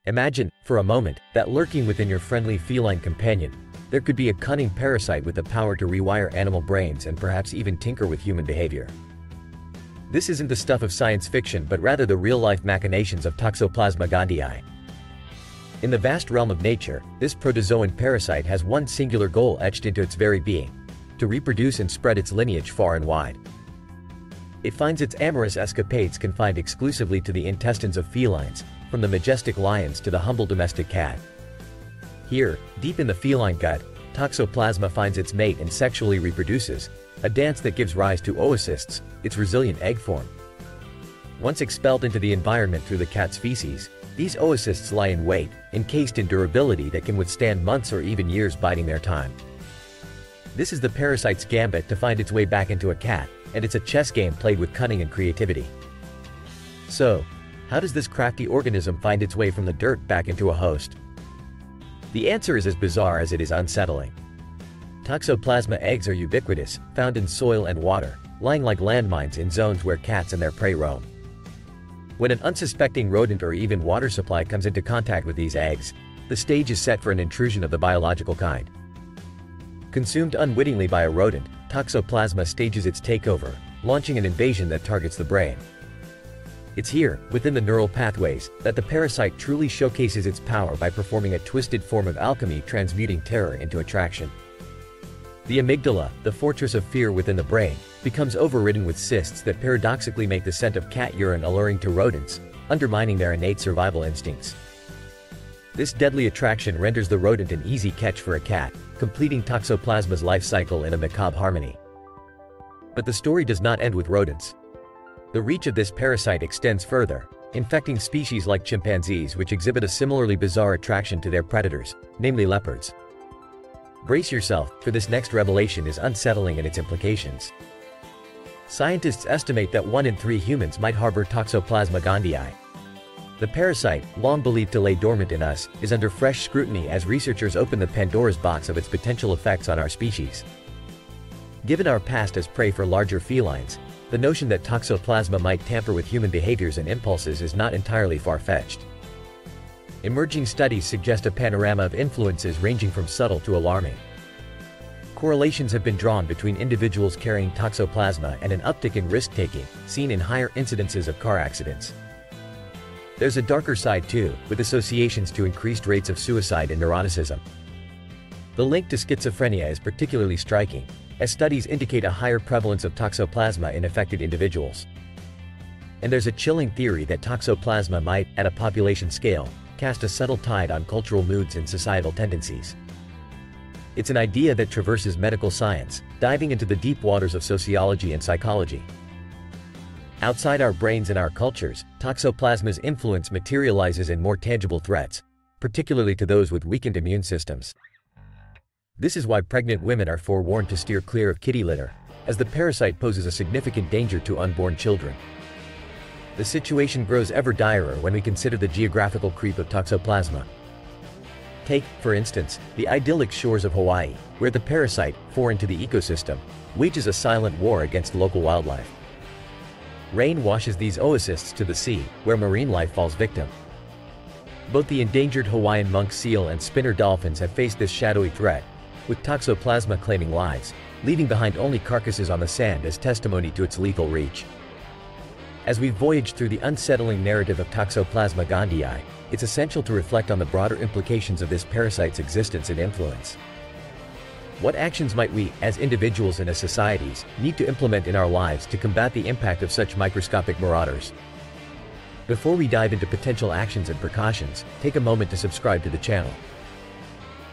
Imagine, for a moment, that lurking within your friendly feline companion, there could be a cunning parasite with the power to rewire animal brains and perhaps even tinker with human behavior. This isn't the stuff of science fiction but rather the real-life machinations of Toxoplasma gondii. In the vast realm of nature, this protozoan parasite has one singular goal etched into its very being: to reproduce and spread its lineage far and wide. It finds its amorous escapades confined exclusively to the intestines of felines, from the majestic lions to the humble domestic cat. Here, deep in the feline gut, Toxoplasma finds its mate and sexually reproduces, a dance that gives rise to oocysts, its resilient egg form. Once expelled into the environment through the cat's feces, these oocysts lie in wait, encased in durability that can withstand months or even years biding their time. This is the parasite's gambit to find its way back into a cat, and it's a chess game played with cunning and creativity. So, how does this crafty organism find its way from the dirt back into a host? The answer is as bizarre as it is unsettling. Toxoplasma eggs are ubiquitous, found in soil and water, lying like landmines in zones where cats and their prey roam. When an unsuspecting rodent or even water supply comes into contact with these eggs, the stage is set for an intrusion of the biological kind. Consumed unwittingly by a rodent, Toxoplasma stages its takeover, launching an invasion that targets the brain. It's here, within the neural pathways, that the parasite truly showcases its power by performing a twisted form of alchemy, transmuting terror into attraction. The amygdala, the fortress of fear within the brain, becomes overridden with cysts that paradoxically make the scent of cat urine alluring to rodents, undermining their innate survival instincts. This deadly attraction renders the rodent an easy catch for a cat, completing Toxoplasma's life cycle in a macabre harmony. But the story does not end with rodents. The reach of this parasite extends further, infecting species like chimpanzees which exhibit a similarly bizarre attraction to their predators, namely leopards. Brace yourself, for this next revelation is unsettling in its implications. Scientists estimate that 1 in 3 humans might harbor Toxoplasma gondii. The parasite, long believed to lay dormant in us, is under fresh scrutiny as researchers open the Pandora's box of its potential effects on our species. Given our past as prey for larger felines, the notion that Toxoplasma might tamper with human behaviors and impulses is not entirely far-fetched. Emerging studies suggest a panorama of influences ranging from subtle to alarming. Correlations have been drawn between individuals carrying Toxoplasma and an uptick in risk-taking, seen in higher incidences of car accidents. There's a darker side too, with associations to increased rates of suicide and neuroticism. The link to schizophrenia is particularly striking, as studies indicate a higher prevalence of Toxoplasma in affected individuals. And there's a chilling theory that Toxoplasma might, at a population scale, cast a subtle tide on cultural moods and societal tendencies. It's an idea that traverses medical science, diving into the deep waters of sociology and psychology. Outside our brains and our cultures, Toxoplasma's influence materializes in more tangible threats, particularly to those with weakened immune systems. This is why pregnant women are forewarned to steer clear of kitty litter, as the parasite poses a significant danger to unborn children. The situation grows ever direr when we consider the geographical creep of Toxoplasma. Take, for instance, the idyllic shores of Hawaii, where the parasite, foreign to the ecosystem, wages a silent war against local wildlife. Rain washes these oocysts to the sea, where marine life falls victim. Both the endangered Hawaiian monk seal and spinner dolphins have faced this shadowy threat, with Toxoplasma claiming lives, leaving behind only carcasses on the sand as testimony to its lethal reach. As we voyage through the unsettling narrative of Toxoplasma gondii, it's essential to reflect on the broader implications of this parasite's existence and influence. What actions might we, as individuals and as societies, need to implement in our lives to combat the impact of such microscopic marauders? Before we dive into potential actions and precautions, take a moment to subscribe to the channel.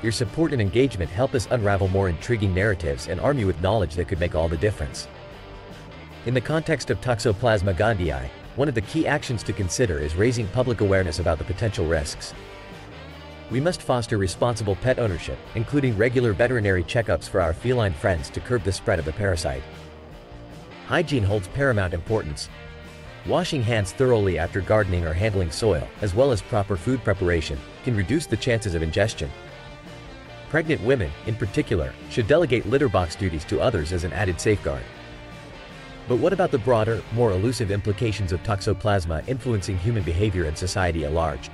Your support and engagement help us unravel more intriguing narratives and arm you with knowledge that could make all the difference. In the context of Toxoplasma gondii, one of the key actions to consider is raising public awareness about the potential risks. We must foster responsible pet ownership, including regular veterinary checkups for our feline friends to curb the spread of the parasite. Hygiene holds paramount importance. Washing hands thoroughly after gardening or handling soil, as well as proper food preparation, can reduce the chances of ingestion. Pregnant women, in particular, should delegate litter box duties to others as an added safeguard. But what about the broader, more elusive implications of Toxoplasma influencing human behavior and society at large?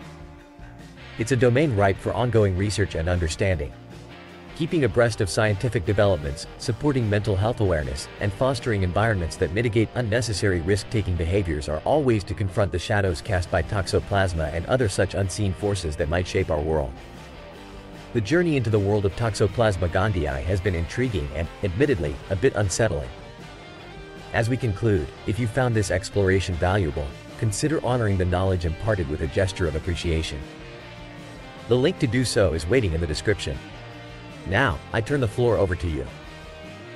It's a domain ripe for ongoing research and understanding. Keeping abreast of scientific developments, supporting mental health awareness, and fostering environments that mitigate unnecessary risk-taking behaviors are all ways to confront the shadows cast by Toxoplasma and other such unseen forces that might shape our world. The journey into the world of Toxoplasma Gondii has been intriguing and, admittedly, a bit unsettling. As we conclude, if you found this exploration valuable, consider honoring the knowledge imparted with a gesture of appreciation. The link to do so is waiting in the description. Now, I turn the floor over to you.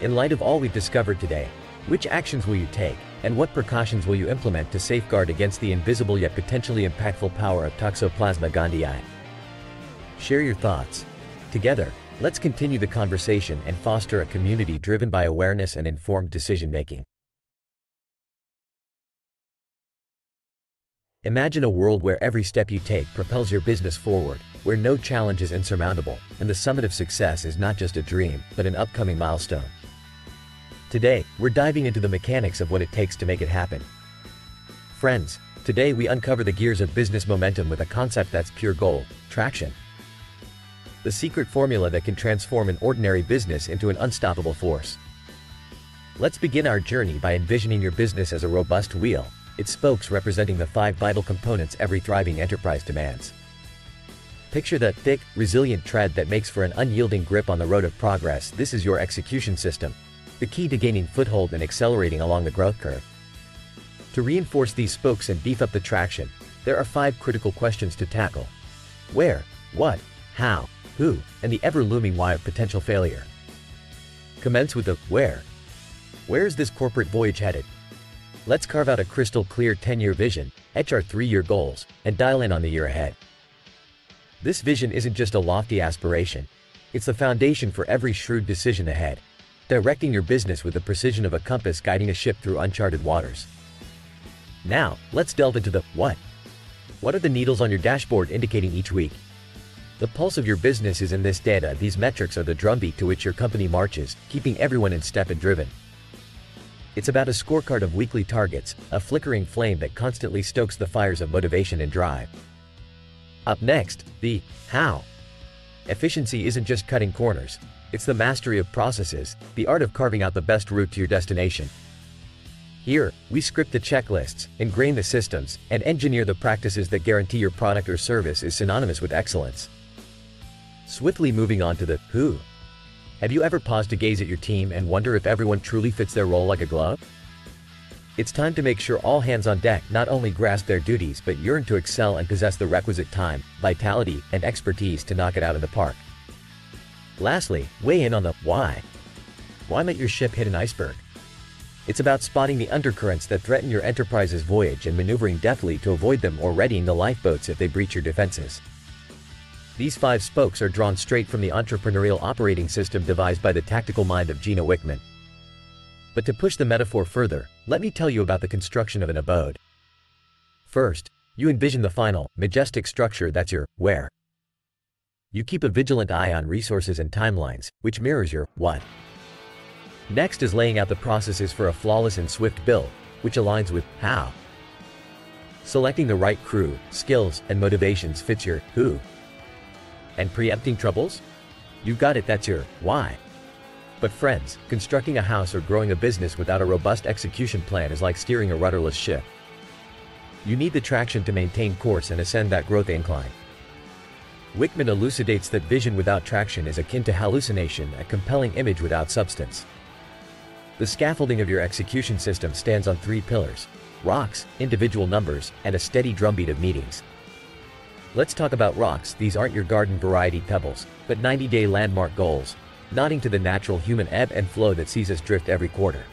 In light of all we've discovered today, which actions will you take, and what precautions will you implement to safeguard against the invisible yet potentially impactful power of Toxoplasma Gondii? Share your thoughts. Together, let's continue the conversation and foster a community driven by awareness and informed decision-making. Imagine a world where every step you take propels your business forward, where no challenge is insurmountable, and the summit of success is not just a dream, but an upcoming milestone. Today, we're diving into the mechanics of what it takes to make it happen. Friends, today we uncover the gears of business momentum with a concept that's pure gold: traction. The secret formula that can transform an ordinary business into an unstoppable force. Let's begin our journey by envisioning your business as a robust wheel, its spokes representing the 5 vital components every thriving enterprise demands. Picture that thick, resilient tread that makes for an unyielding grip on the road of progress. This is your execution system, the key to gaining foothold and accelerating along the growth curve. To reinforce these spokes and beef up the traction, there are 5 critical questions to tackle: where, what, how, who, and the ever-looming why of potential failure. Commence with the where. Where is this corporate voyage headed? Let's carve out a crystal-clear 10-year vision, etch our 3-year goals, and dial in on the year ahead. This vision isn't just a lofty aspiration. It's the foundation for every shrewd decision ahead, directing your business with the precision of a compass guiding a ship through uncharted waters. Now, let's delve into the what. What are the needles on your dashboard indicating each week? The pulse of your business is in this data. These metrics are the drumbeat to which your company marches, keeping everyone in step and driven. It's about a scorecard of weekly targets, a flickering flame that constantly stokes the fires of motivation and drive. Up next, the how. Efficiency isn't just cutting corners. It's the mastery of processes, the art of carving out the best route to your destination. Here, we script the checklists, ingrain the systems, and engineer the practices that guarantee your product or service is synonymous with excellence. Swiftly moving on to the who. Have you ever paused to gaze at your team and wonder if everyone truly fits their role like a glove? It's time to make sure all hands on deck not only grasp their duties but yearn to excel and possess the requisite time, vitality, and expertise to knock it out of the park. Lastly, weigh in on the why. Why might your ship hit an iceberg? It's about spotting the undercurrents that threaten your enterprise's voyage and maneuvering deftly to avoid them, or readying the lifeboats if they breach your defenses. These 5 spokes are drawn straight from the entrepreneurial operating system devised by the tactical mind of Gino Wickman. But to push the metaphor further, let me tell you about the construction of an abode. First, you envision the final, majestic structure that's your where. You keep a vigilant eye on resources and timelines, which mirrors your what. Next is laying out the processes for a flawless and swift build, which aligns with how. Selecting the right crew, skills, and motivations fits your who. And preempting troubles? You got it, that's your why. But friends, constructing a house or growing a business without a robust execution plan is like steering a rudderless ship. You need the traction to maintain course and ascend that growth incline. Wickman elucidates that vision without traction is akin to hallucination, a compelling image without substance. The scaffolding of your execution system stands on 3 pillars: rocks, individual numbers, and a steady drumbeat of meetings. Let's talk about rocks. These aren't your garden variety pebbles, but 90-day landmark goals, nodding to the natural human ebb and flow that sees us drift every quarter.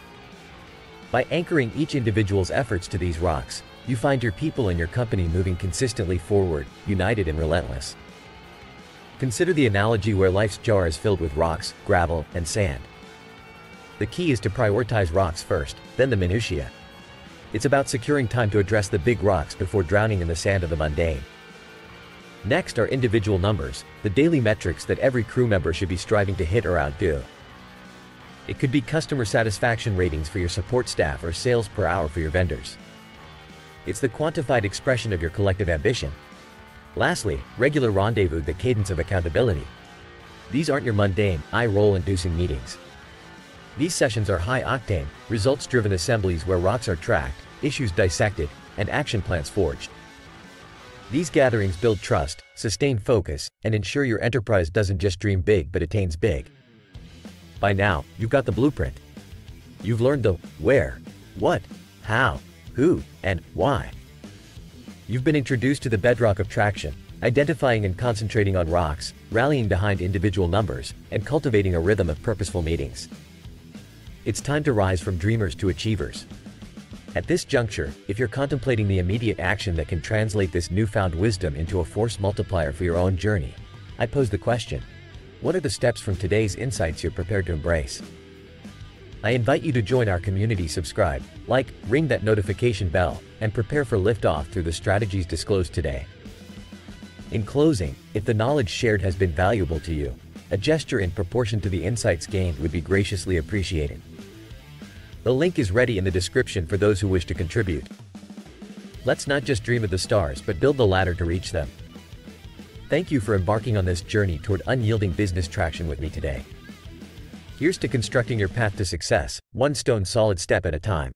By anchoring each individual's efforts to these rocks, you find your people and your company moving consistently forward, united and relentless. Consider the analogy where life's jar is filled with rocks, gravel, and sand. The key is to prioritize rocks first, then the minutiae. It's about securing time to address the big rocks before drowning in the sand of the mundane. Next are individual numbers, the daily metrics that every crew member should be striving to hit or outdo. It could be customer satisfaction ratings for your support staff or sales per hour for your vendors. It's the quantified expression of your collective ambition. Lastly, regular rendezvous, the cadence of accountability. These aren't your mundane, eye-roll-inducing meetings. These sessions are high-octane, results-driven assemblies where rocks are tracked, issues dissected, and action plans forged. These gatherings build trust, sustain focus, and ensure your enterprise doesn't just dream big but attains big. By now, you've got the blueprint. You've learned the where, what, how, who, and why. You've been introduced to the bedrock of traction, identifying and concentrating on rocks, rallying behind individual numbers, and cultivating a rhythm of purposeful meetings. It's time to rise from dreamers to achievers. At this juncture, if you're contemplating the immediate action that can translate this newfound wisdom into a force multiplier for your own journey, I pose the question: what are the steps from today's insights you're prepared to embrace? I invite you to join our community, subscribe, like, ring that notification bell, and prepare for liftoff through the strategies disclosed today. In closing, if the knowledge shared has been valuable to you, a gesture in proportion to the insights gained would be graciously appreciated. The link is ready in the description for those who wish to contribute. Let's not just dream of the stars but build the ladder to reach them. Thank you for embarking on this journey toward unyielding business traction with me today. Here's to constructing your path to success, one stone solid step at a time.